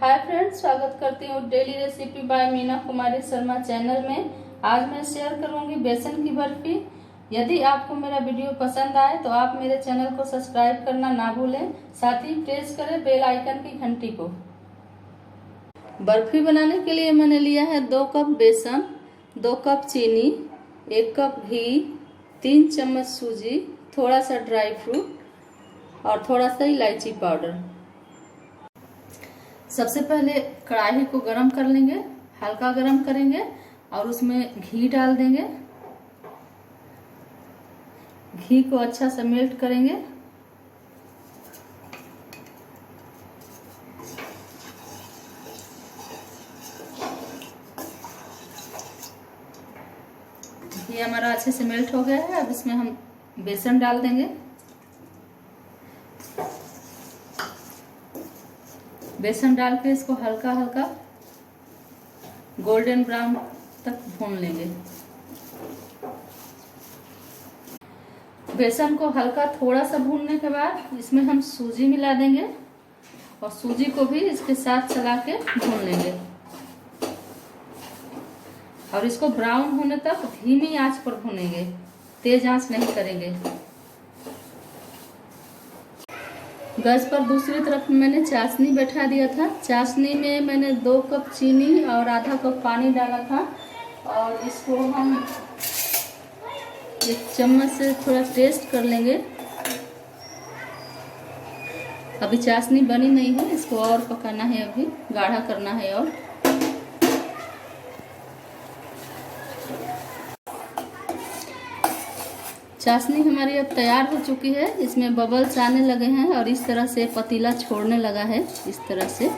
Hi friends, स्वागत करती हूँ daily recipe bye Meena Kumari Sharma channel में। आज मैं शेयर करूंगी बेसन की बर्फी। यदि आपको मेरा वीडियो पसंद आए तो आप मेरे चैनल को सब्सक्राइब करना ना भूलें, साथ ही प्रेस करें बेल आइकन की घंटी को। बर्फी बनाने के लिए मैंने लिया है 2 कप बेसन, 2 कप चीनी, 1 कप घी, 3 चम्मच सूजी, थोड़ा सा ड्राई फ्रूट और थोड़ा सा इलायची पाउडर। सबसे पहले कढ़ाई को गरम कर लेंगे, हल्का गरम करेंगे और उसमें घी डाल देंगे। घी को अच्छा से मेल्ट करेंगे। घी हमारा अच्छे से मेल्ट हो गया है। अब इसमें हम बेसन डाल देंगे। बेसन डाल के इसको हल्का हल्का गोल्डन ब्राउन तक भून लेंगे। बेसन को हल्का थोड़ा सा भूनने के बाद इसमें हम सूजी मिला देंगे और सूजी को भी इसके साथ चला के भून लेंगे और इसको ब्राउन होने तक धीमी आंच पर भूनेंगे, तेज आंच नहीं करेंगे। गैस पर दूसरी तरफ मैंने चाशनी बैठा दिया था। चाशनी में मैंने 2 कप चीनी और आधा कप पानी डाला था और इसको हम 1 चम्मच से थोड़ा टेस्ट कर लेंगे। अभी चाशनी बनी नहीं है, इसको और पकाना है, अभी गाढ़ा करना है। और चाशनी हमारी अब तैयार हो चुकी है। इसमें बबल्स आने लगे हैं और इस तरह से पतीला छोड़ने लगा है। इस तरह से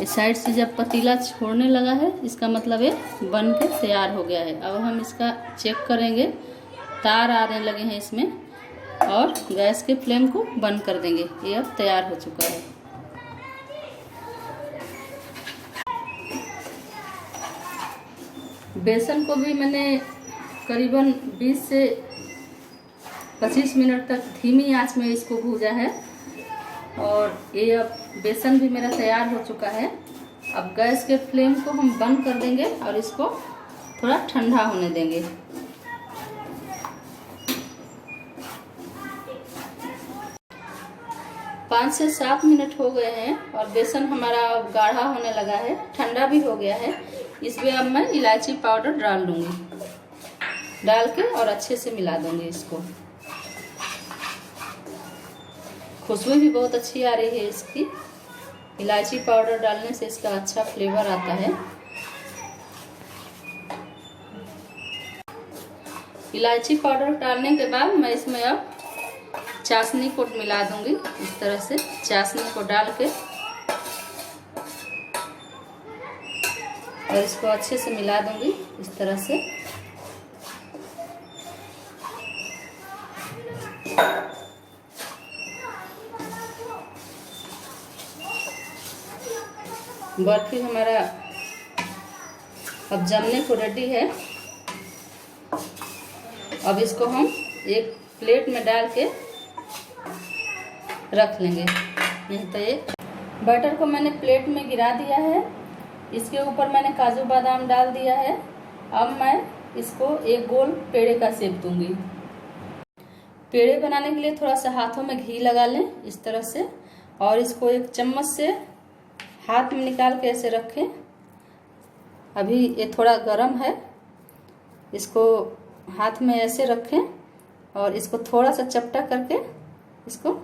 इस साइड से जब पतीला छोड़ने लगा है, इसका मतलब है बन के तैयार हो गया है। अब हम इसका चेक करेंगे। तार आने लगे हैं इसमें और गैस के फ्लेम को बंद कर देंगे। ये अब तैयार हो चुका है। बेसन को भी मैंने करीबन 20 से 25 मिनट तक धीमी आंच में इसको भूजा है और ये अब बेसन भी मेरा तैयार हो चुका है। अब गैस के फ्लेम को हम बंद कर देंगे और इसको थोड़ा ठंडा होने देंगे। पाँच से 7 मिनट हो गए हैं और बेसन हमारा अब गाढ़ा होने लगा है, ठंडा भी हो गया है। इसमें अब मैं इलायची पाउडर डाल लूँगी, डाल के और अच्छे से मिला दूँगी इसको। खुशबू भी बहुत अच्छी आ रही है इसकी। इलायची पाउडर डालने से इसका अच्छा फ्लेवर आता है। इलायची पाउडर डालने के बाद मैं इसमें अब चाशनी को मिला दूंगी। इस तरह से चाशनी को डाल के और इसको अच्छे से मिला दूंगी इस तरह से। बर्फी हमारा अब जमने को रेडी है। अब इसको हम एक प्लेट में डाल के रख लेंगे। नहीं तो ये बैटर को मैंने प्लेट में गिरा दिया है। इसके ऊपर मैंने काजू बादाम डाल दिया है। अब मैं इसको एक गोल पेड़े का शेप दूंगी। पेड़े बनाने के लिए थोड़ा सा हाथों में घी लगा लें इस तरह से और इसको एक चम्मच से हाथ में निकाल के ऐसे रखें। अभी ये थोड़ा गर्म है, इसको हाथ में ऐसे रखें और इसको थोड़ा सा चपटा करके इसको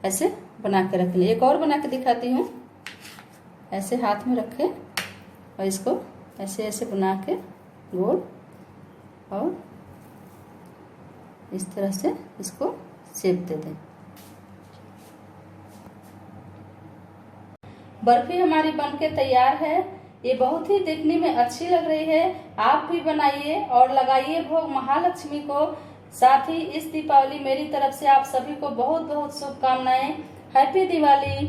ऐसे बना के रख लें। एक और बना के दिखाती हूँ। ऐसे हाथ में रखें और इसको ऐसे ऐसे बना के गोल और इस तरह से इसको शेप दे दें। बर्फी हमारी बनके तैयार है। ये बहुत ही देखने में अच्छी लग रही है। आप भी बनाइए और लगाइए भोग महालक्ष्मी को। साथ ही इस दीपावली मेरी तरफ से आप सभी को बहुत बहुत शुभकामनाएं। हैप्पी दिवाली।